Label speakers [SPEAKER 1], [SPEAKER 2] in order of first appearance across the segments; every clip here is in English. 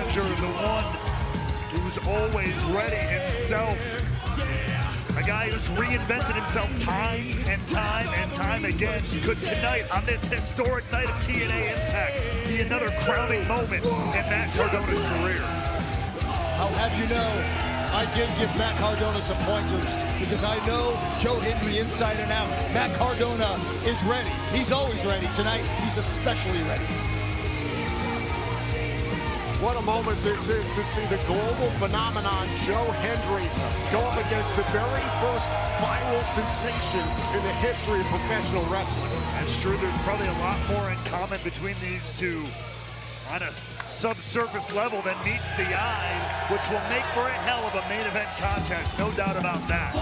[SPEAKER 1] challenger, the one who's always ready himself. A guy who's reinvented himself time and time and time again. Could tonight, on this historic night of TNA Impact, be another crowning moment in Matt Cardona's career?
[SPEAKER 2] I'll have you know, I did give Matt Cardona some pointers because I know Joe Hendry inside and out. Matt Cardona is ready. He's always ready. Tonight, he's especially ready.
[SPEAKER 3] What a moment this is to see the global phenomenon Joe Hendry go up against the very first viral sensation in the history of professional wrestling.
[SPEAKER 1] That's true. There's probably a lot more in common between these two on a subsurface level than meets the eye, which will make for a hell of a main event contest, no doubt about that.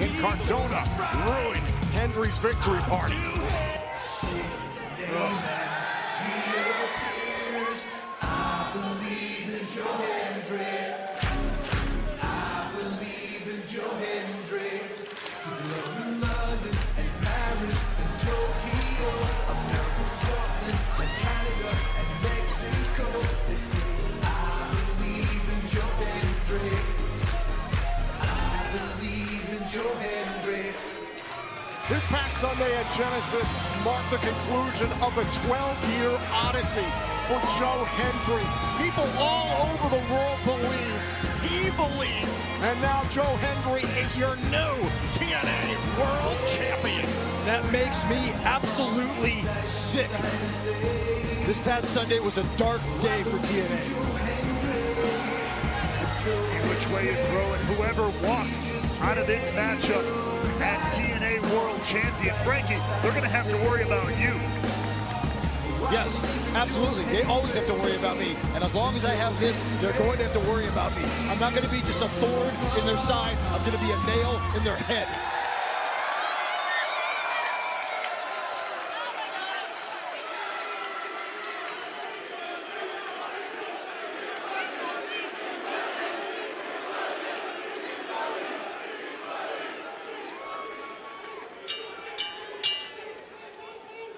[SPEAKER 3] And Cardona ruined Hendry's victory party. This past Sunday at Genesis marked the conclusion of a 12-year odyssey for Joe Hendry. People all over the world believed, he believed, and now Joe Hendry is your new TNA World Champion.
[SPEAKER 2] That makes me absolutely sick. This past Sunday was a dark day for TNA.
[SPEAKER 1] Which way you throw it, whoever walks out of this matchup as TNA World Champion, Frankie, they're going to have to worry about you.
[SPEAKER 2] Yes, absolutely. They always have to worry about me. And as long as I have this, they're going to have to worry about me. I'm not going to be just a thorn in their side. I'm going to be a nail in their head.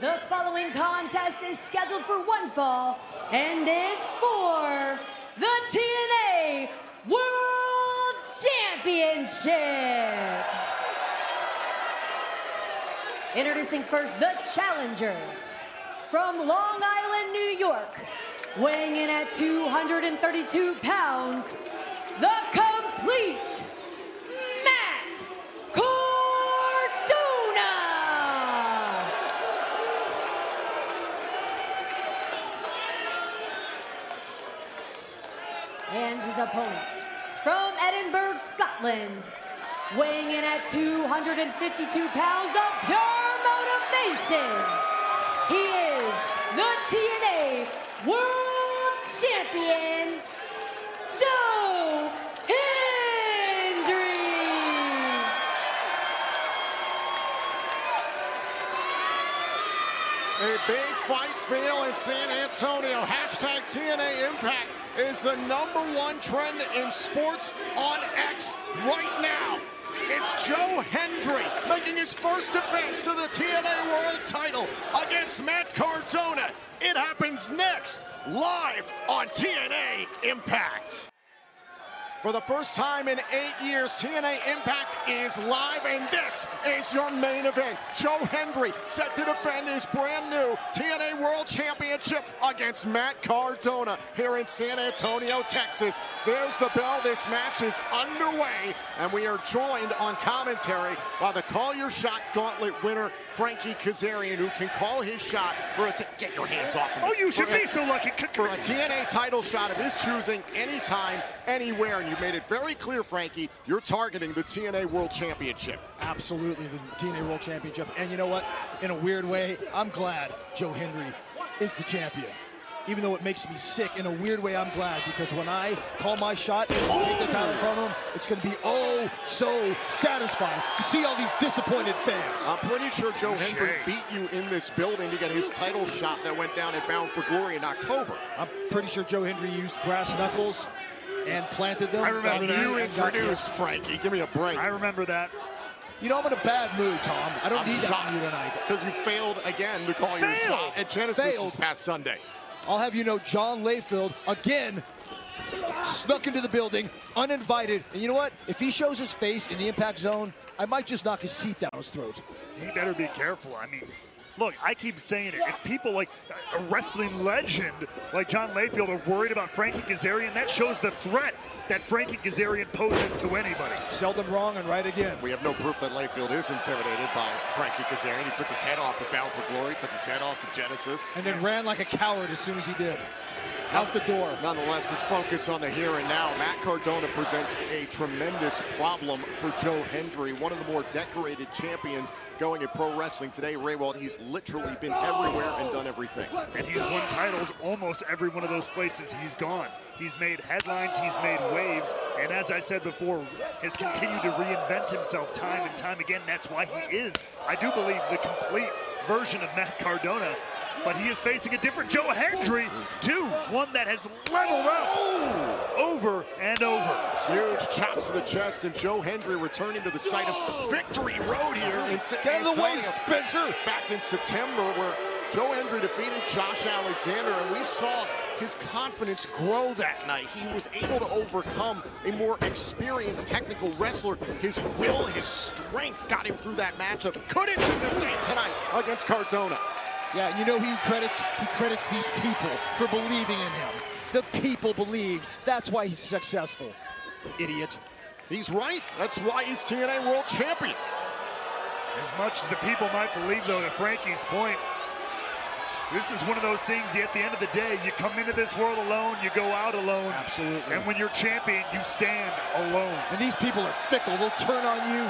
[SPEAKER 4] The following contest is scheduled for one fall and is for the TNA World Championship. Introducing first the challenger from Long Island, New York, weighing in at 232 pounds, the complete and his opponent from Edinburgh, Scotland, weighing in at 252 pounds of pure motivation. He is the TNA World Champion, Joe Hendry.
[SPEAKER 3] A big fight feel in San Antonio. Hashtag TNA Impact is the #1 trend in sports on X right now. It's Joe Hendry making his first defense of the TNA World title against Matt Cardona. It happens next, live on TNA Impact. For the first time in 8 years, TNA Impact is live, and this is your main event. Joe Hendry set to defend his brand new TNA World Championship against Matt Cardona here in San Antonio, Texas. There's the bell. This match is underway, and we are joined on commentary by the Call Your Shot Gauntlet winner, Frankie Kazarian, who can call his shot for a get your hands off of me.
[SPEAKER 1] Oh, you should be so lucky.
[SPEAKER 3] For a TNA title shot of his choosing, anytime, anywhere. And you made it very clear, Frankie, you're targeting the TNA World Championship.
[SPEAKER 2] Absolutely, the TNA World Championship. And you know what? In a weird way, I'm glad Joe Hendry is the champion. Even though it makes me sick, in a weird way, I'm glad, because when I call my shot and take the title from him, it's going to be oh so satisfying to see all these disappointed fans.
[SPEAKER 3] I'm pretty sure Joe Hendry beat you in this building to get his title shot that went down at Bound for Glory in October.
[SPEAKER 2] I'm pretty sure Joe Hendry used brass knuckles and planted them.
[SPEAKER 1] I remember that.
[SPEAKER 3] You introduced Frankie. Give me a break.
[SPEAKER 1] I remember that.
[SPEAKER 2] You know, I'm in a bad mood, Tom. I don't need that from you tonight.
[SPEAKER 3] Because you failed again to call your shot at Genesis this past Sunday.
[SPEAKER 2] I'll have you know, John Layfield, again, snuck into the building, uninvited. And you know what? If he shows his face in the impact zone, I might just knock his teeth down his throat.
[SPEAKER 1] He better be careful. I mean, look, I keep saying it. If people like a wrestling legend like John Layfield are worried about Frankie Kazarian, that shows the threat that Frankie Kazarian poses to anybody.
[SPEAKER 2] Seldom wrong and right again.
[SPEAKER 3] We have no proof that Layfield is intimidated by Frankie Kazarian. He took his head off at Bound for Glory, took his head off at Genesis.
[SPEAKER 2] And then ran like a coward as soon as he did. Out the door.
[SPEAKER 3] Nonetheless, his focus on the here and now. Matt Cardona presents a tremendous problem for Joe Hendry, one of the more decorated champions going in pro wrestling today. Ray Walt, he's literally been everywhere and done everything.
[SPEAKER 1] And he's won titles almost every one of those places he's gone. He's made headlines, he's made waves, and as I said before, has continued to reinvent himself time and time again. That's why he is, I do believe, the complete version of Matt Cardona. But he is facing a different Joe Hendry, too. One that has leveled up over and over.
[SPEAKER 3] Huge chops to the chest, and Joe Hendry returning to the site of Victory Road here in San
[SPEAKER 2] Get out of the way,
[SPEAKER 3] Antonio.
[SPEAKER 2] Spencer!
[SPEAKER 3] Back in September, where Joe Hendry defeated Josh Alexander, and we saw his confidence grow that night. He was able to overcome a more experienced technical wrestler. His will, his strength got him through that matchup. Couldn't do the same tonight against Cardona.
[SPEAKER 2] Yeah, you know he credits these people for believing in him. The people believe. That's why he's successful. Idiot.
[SPEAKER 3] He's right. That's why he's TNA World Champion.
[SPEAKER 1] As much as the people might believe, though, to Frankie's point, this is one of those things, at the end of the day, you come into this world alone, you go out alone.
[SPEAKER 2] Absolutely.
[SPEAKER 1] And when you're champion, you stand alone.
[SPEAKER 2] And these people are fickle. They'll turn on you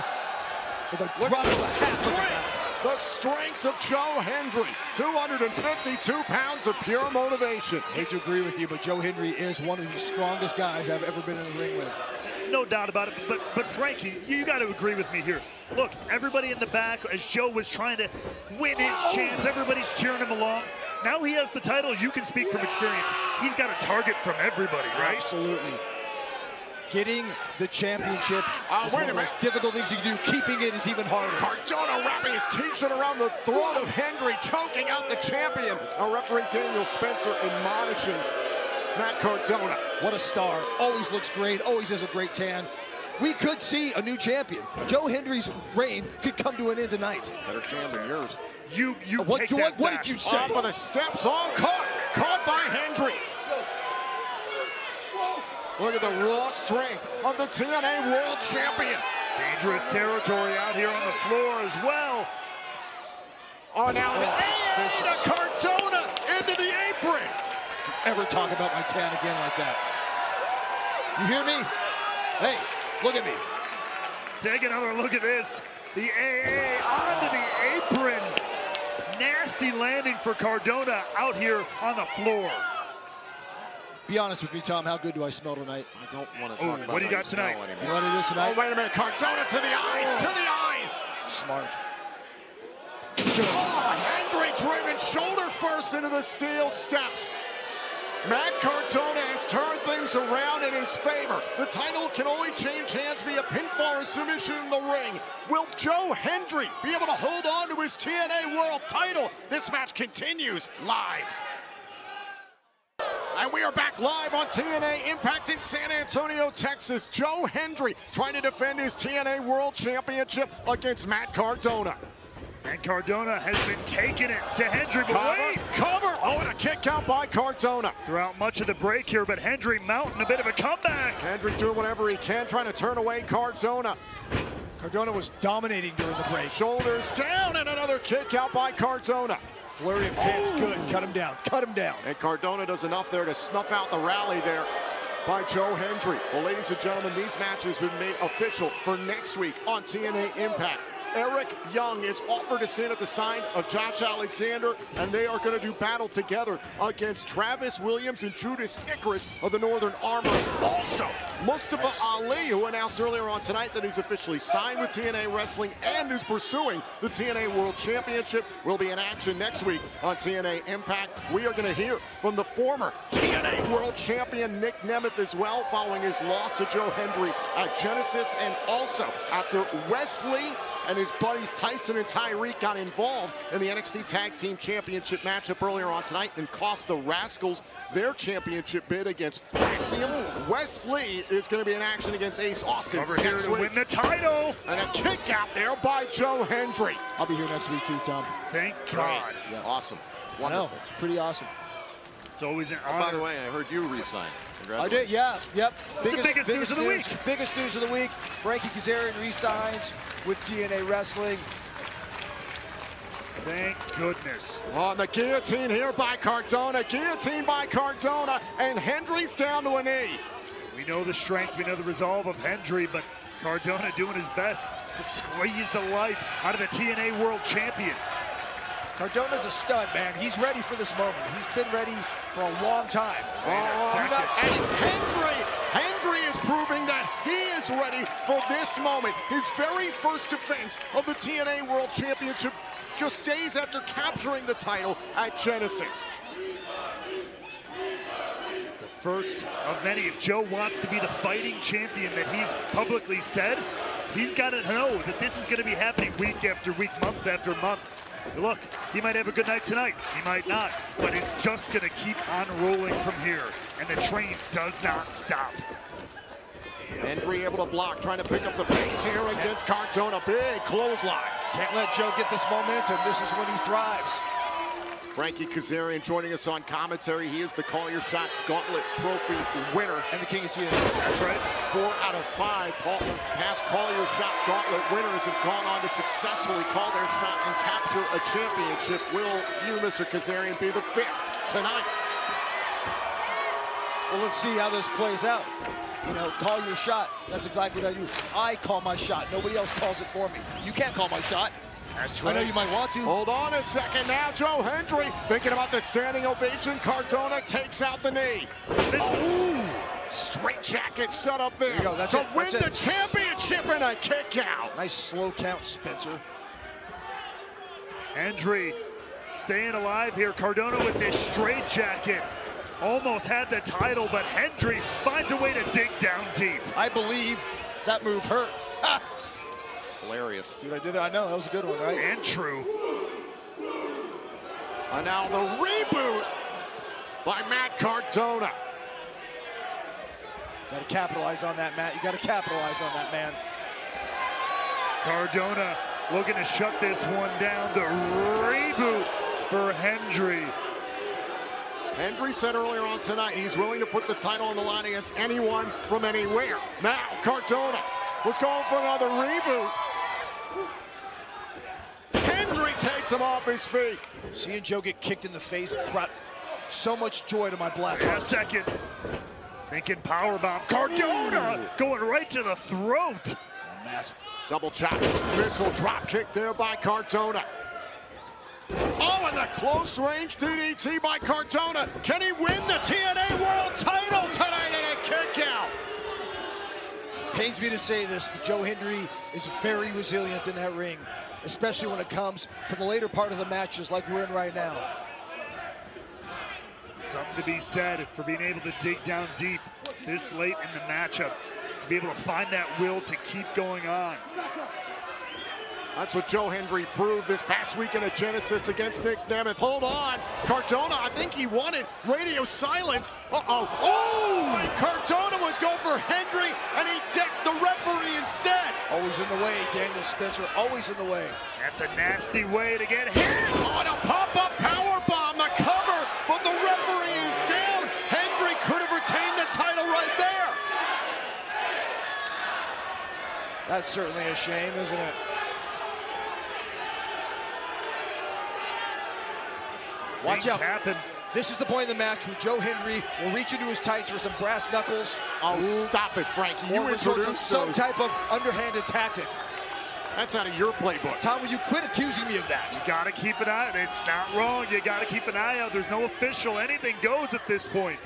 [SPEAKER 2] with a
[SPEAKER 3] Look
[SPEAKER 2] drop
[SPEAKER 3] at
[SPEAKER 2] of
[SPEAKER 3] the
[SPEAKER 2] a hat.
[SPEAKER 3] strength. The strength of Joe Hendry. 252 pounds of pure motivation.
[SPEAKER 2] Hate to agree with you, but Joe Hendry is one of the strongest guys I've ever been in the ring with.
[SPEAKER 1] No doubt about it, but Frankie, you got to agree with me here. Look, everybody in the back, as Joe was trying to win his chance, everybody's cheering him along. Now he has the title. You can speak from experience. He's got a target from everybody, right?
[SPEAKER 2] Absolutely. Getting the championship is
[SPEAKER 3] wait
[SPEAKER 2] one
[SPEAKER 3] a
[SPEAKER 2] of the
[SPEAKER 3] minute.
[SPEAKER 2] most difficult things you can do. Keeping it is even harder.
[SPEAKER 3] Cardona wrapping his t-shirt around the throat of Hendry, choking out the champion. Our referee Daniel Spencer admonishing Matt Cardona.
[SPEAKER 2] What a star. Always looks great. Always has a great tan. We could see a new champion. Joe Hendry's reign could come to an end tonight.
[SPEAKER 3] Better chance than yours.
[SPEAKER 1] You
[SPEAKER 2] What
[SPEAKER 1] take that
[SPEAKER 2] did
[SPEAKER 1] back.
[SPEAKER 2] you say?
[SPEAKER 3] Off of the steps, all caught. Caught by Hendry. Look at the raw strength of the TNA World Champion.
[SPEAKER 1] Dangerous territory out here on the floor as well.
[SPEAKER 3] Oh, now the Cardona into the apron.
[SPEAKER 2] Ever talk about my tan again like that? You hear me? Hey, look at me.
[SPEAKER 1] Take another look at this. The AA onto the apron. Nasty landing for Cardona out here on the floor.
[SPEAKER 2] Be honest with me, Tom. How good do I smell tonight?
[SPEAKER 3] I don't want to talk about
[SPEAKER 1] what do you
[SPEAKER 3] how
[SPEAKER 1] got tonight?
[SPEAKER 3] smell
[SPEAKER 2] You
[SPEAKER 3] anymore.
[SPEAKER 2] know what it is tonight?
[SPEAKER 3] Oh, wait a minute. Cardona to the eyes, to the eyes.
[SPEAKER 2] Smart.
[SPEAKER 3] Oh, Hendry driven shoulder first into the steel steps. Matt Cardona has turned things around in his favor. The title can only change hands via pinfall or submission in the ring. Will Joe Hendry be able to hold on to his TNA World title? This match continues live. And we are back live on TNA Impact in San Antonio, Texas. Joe Hendry trying to defend his TNA World Championship against Matt Cardona.
[SPEAKER 1] And Cardona has been taking it to Hendry, but wait!
[SPEAKER 3] Cover! Oh, and a kick out by Cardona.
[SPEAKER 1] Throughout much of the break here, but Hendry mounting a bit of a comeback.
[SPEAKER 3] Hendry doing whatever he can, trying to turn away Cardona.
[SPEAKER 2] Cardona was dominating during the break.
[SPEAKER 3] Shoulders down, and another kick out by Cardona.
[SPEAKER 2] Flurry of kicks, good. Cut him down. Cut him down.
[SPEAKER 3] And Cardona does enough there to snuff out the rally there by Joe Hendry. Well, ladies and gentlemen, these matches have been made official for next week on TNA Impact. Eric Young is offered to stand at the side of Josh Alexander, and they are going to do battle together against Travis Williams and Judas Icarus of the Northern Armory. Also, Mustafa Ali, who announced earlier on tonight that he's officially signed with TNA Wrestling and is pursuing the TNA World Championship, will be in action next week on TNA Impact. We are going to hear from the former TNA World Champion Nick Nemeth as well, following his loss to Joe Hendry at Genesis, and also after Wesley and his buddies Tyson and Tyreek got involved in the NXT Tag Team Championship matchup earlier on tonight and cost the Rascals their championship bid against Faxium. Wes Lee is going to be in action against Ace Austin
[SPEAKER 1] over here to win the title.
[SPEAKER 3] And a kick out there by Joe Hendry.
[SPEAKER 2] I'll be here next week too, Tom.
[SPEAKER 1] Thank God.
[SPEAKER 3] Yeah. Awesome.
[SPEAKER 2] I
[SPEAKER 3] Wonderful.
[SPEAKER 2] know, it's pretty awesome.
[SPEAKER 1] It's always an
[SPEAKER 3] Oh,
[SPEAKER 1] honor.
[SPEAKER 3] by the way, I heard you resign.
[SPEAKER 2] I did, yeah, yep.
[SPEAKER 1] What's the biggest news of the week?
[SPEAKER 2] Biggest news of the week. Frankie Kazarian resigns with TNA Wrestling.
[SPEAKER 1] Thank goodness.
[SPEAKER 3] On the guillotine here by Cardona. Guillotine by Cardona. And Hendry's down to a knee.
[SPEAKER 1] We know the strength, we know the resolve of Hendry, but Cardona doing his best to squeeze the life out of the TNA World Champion.
[SPEAKER 2] Cardona's a stud, man. He's ready for this moment. He's been ready for a long time.
[SPEAKER 3] Hendry is proving that he is ready for this moment. His very first defense of the TNA World Championship just days after capturing the title at Genesis.
[SPEAKER 1] The first of many. If Joe wants to be the fighting champion that he's publicly said, he's got to know that this is going to be happening week after week, month after month. Look, he might have a good night tonight. He might not. But it's just going to keep on rolling from here. And the train does not stop.
[SPEAKER 3] Hendry able to block, trying to pick up the pace here against Cardona. Big clothesline.
[SPEAKER 2] Can't let Joe get this momentum. This is when he thrives.
[SPEAKER 3] Frankie Kazarian joining us on commentary. He is the Call Your Shot Gauntlet Trophy winner.
[SPEAKER 2] And the king of TNA.
[SPEAKER 3] That's right. 4 out of 5 past Call Your Shot Gauntlet winners have gone on to successfully call their shot and capture a championship. Will you, Mr. Kazarian, be the 5th tonight?
[SPEAKER 2] Well, let's see how this plays out. You know, call your shot. That's exactly what I do. I call my shot. Nobody else calls it for me. You can't call my shot.
[SPEAKER 1] That's right.
[SPEAKER 2] I know you might want to.
[SPEAKER 3] Hold on a second now. Joe Hendry thinking about the standing ovation. Cardona takes out the knee. Ooh, straight jacket set up there to win the championship and a kick out.
[SPEAKER 2] Nice slow count, Spencer.
[SPEAKER 1] Hendry staying alive here. Cardona with this straight jacket. Almost had the title, but Hendry finds a way to dig down deep.
[SPEAKER 2] I believe that move hurt. Ha!
[SPEAKER 3] Hilarious.
[SPEAKER 2] See what I did there? I know, that was a good one, right?
[SPEAKER 1] And true.
[SPEAKER 3] And now the reboot by Matt Cardona.
[SPEAKER 2] Got to capitalize on that, Matt. You got to capitalize on that, man.
[SPEAKER 1] Cardona looking to shut this one down. The reboot for Hendry.
[SPEAKER 3] Hendry said earlier on tonight he's willing to put the title on the line against anyone from anywhere. Now Cardona was going for another reboot. Hendry takes him off his feet.
[SPEAKER 2] Seeing Joe get kicked in the face brought so much joy to my black
[SPEAKER 1] A
[SPEAKER 2] heart.
[SPEAKER 1] second. Thinking powerbomb. Cardona going right to the throat.
[SPEAKER 2] Massive.
[SPEAKER 3] Double chop, missile drop kick there by Cardona. Oh, and the close range DDT by Cardona. Can he win the TNA World title tonight in a kick out?
[SPEAKER 2] Pains me to say this, but Joe Hendry is very resilient in that ring, especially when it comes to the later part of the matches like we're in right now.
[SPEAKER 1] Something to be said for being able to dig down deep this late in the matchup, to be able to find that will to keep going on.
[SPEAKER 3] That's what Joe Hendry proved this past weekend at Genesis against Nick Nemeth. Hold on. Cardona, I think he wanted radio silence. Uh-oh. Oh! Cardona was going for Hendry, and he decked the referee instead.
[SPEAKER 2] Always in the way, Daniel Spencer, always in the way.
[SPEAKER 1] That's a nasty way to get hit.
[SPEAKER 3] On a pop-up powerbomb, the cover, but the referee is down. Hendry could have retained the title right there.
[SPEAKER 2] That's certainly a shame, isn't it? Watch out.
[SPEAKER 1] Happen.
[SPEAKER 2] This is the point of the match where Joe Hendry will reach into his tights for some brass knuckles.
[SPEAKER 3] Oh, stop it, Frankie. You
[SPEAKER 2] resort to
[SPEAKER 3] introduced
[SPEAKER 2] some
[SPEAKER 3] those.
[SPEAKER 2] type of underhanded tactic.
[SPEAKER 3] That's out of your playbook.
[SPEAKER 2] Tom, will you quit accusing me of that?
[SPEAKER 1] You got to keep an eye. It's not wrong. You got to keep an eye out. There's no official. Anything goes at this point.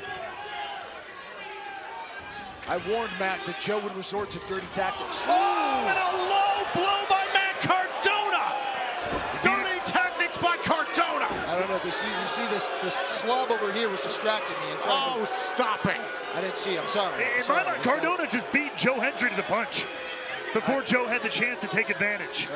[SPEAKER 2] I warned Matt that Joe would resort to dirty tactics.
[SPEAKER 3] Oh, and a low blow by Matt Cardona. Dirty tactics by Cardona.
[SPEAKER 2] I don't know. You see this slub over here was distracting me.
[SPEAKER 3] Oh, stop it.
[SPEAKER 2] I didn't see. I'm sorry.
[SPEAKER 1] In my mind, Cardona just beat Joe Hendry to the punch. before Joe had the chance to take advantage.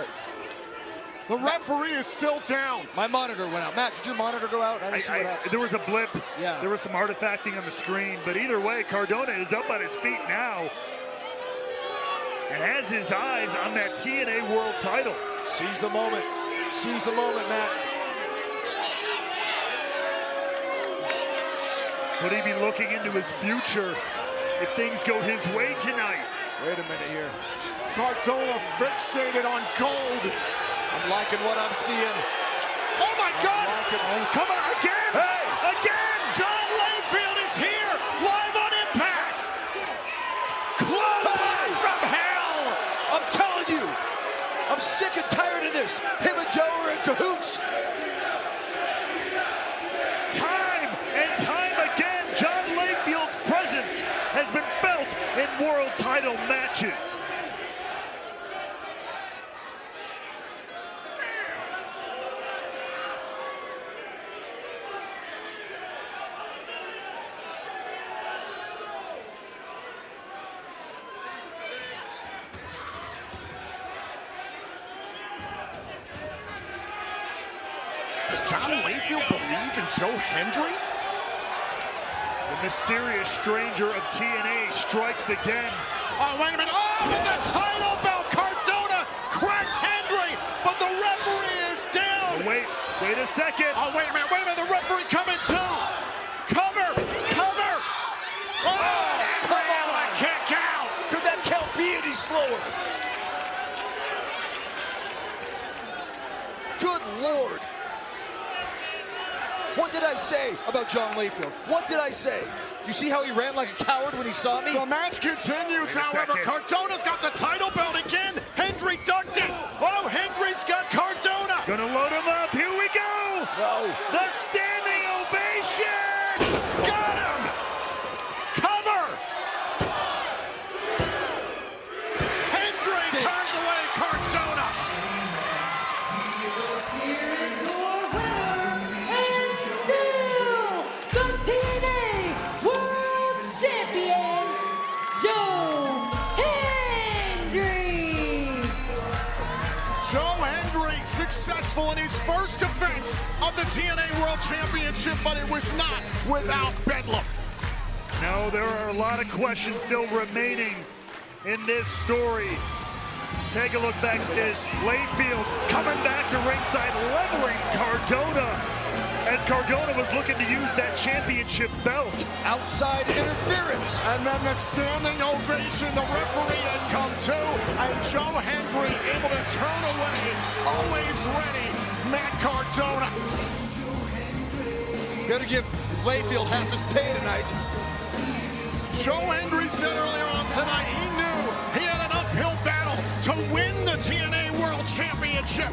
[SPEAKER 3] The referee is still down.
[SPEAKER 2] My monitor went out. Matt, did your monitor go out? I didn't see what happened.
[SPEAKER 1] There was a blip.
[SPEAKER 2] Yeah.
[SPEAKER 1] There was some artifacting on the screen, but either way, Cardona is up on his feet now and has his eyes on that TNA World title.
[SPEAKER 2] Seize the moment. Seize the moment, Matt.
[SPEAKER 1] Could he be looking into his future if things go his way tonight?
[SPEAKER 2] Wait a minute here.
[SPEAKER 3] Cardona fixated on gold.
[SPEAKER 2] I'm liking what I'm seeing.
[SPEAKER 3] Oh my God!
[SPEAKER 1] Oh, come on, again!
[SPEAKER 3] Hey!
[SPEAKER 1] Again!
[SPEAKER 3] John Layfield is here, live on Impact. Clothesline from hell.
[SPEAKER 2] I'm telling you, I'm sick and tired of this. Him and Joe are in cahoots.
[SPEAKER 1] Time and time again, John Layfield's presence has been felt in world title matches.
[SPEAKER 3] Does John Layfield believe in Joe Hendry?
[SPEAKER 1] The mysterious stranger of TNA strikes again.
[SPEAKER 3] Oh, wait a minute. Oh, the title belt. Cardona cracked Hendry, but the referee is down.
[SPEAKER 1] Oh, wait a second.
[SPEAKER 3] Oh, wait a minute. The referee coming too. Cover. Oh, come on. A kick out.
[SPEAKER 2] Could that count be any slower? Good Lord. What did I say about John Layfield? What did I say? You see how he ran like a coward when he saw me?
[SPEAKER 3] The match continues,
[SPEAKER 1] Wait a
[SPEAKER 3] however.
[SPEAKER 1] second.
[SPEAKER 3] Cardona's got the title belt again. Hendry ducked it. Oh, Hendry's got Cardona.
[SPEAKER 1] Gonna load him up. Here we go.
[SPEAKER 2] No.
[SPEAKER 1] The standing ovation.
[SPEAKER 3] Got him. Cover. Hendry turns away Cardona.
[SPEAKER 4] Here is your winner, and still the TNA World Champion, Joe Hendry.
[SPEAKER 3] Joe Hendry successful in his first defense of the TNA World Championship, but it was not without Bedlam.
[SPEAKER 1] No, there are a lot of questions still remaining in this story. Take a look back at this. Layfield coming back to ringside, leveling Cardona as Cardona was looking to use that championship belt.
[SPEAKER 2] Outside interference.
[SPEAKER 3] And then the standing ovation, the referee had come too, and Joe Hendry able to turn away, always ready, Matt Cardona.
[SPEAKER 2] Gotta give Layfield half his pay tonight.
[SPEAKER 3] Joe Hendry said earlier on tonight he knew he had an uphill battle to win the TNA World Championship,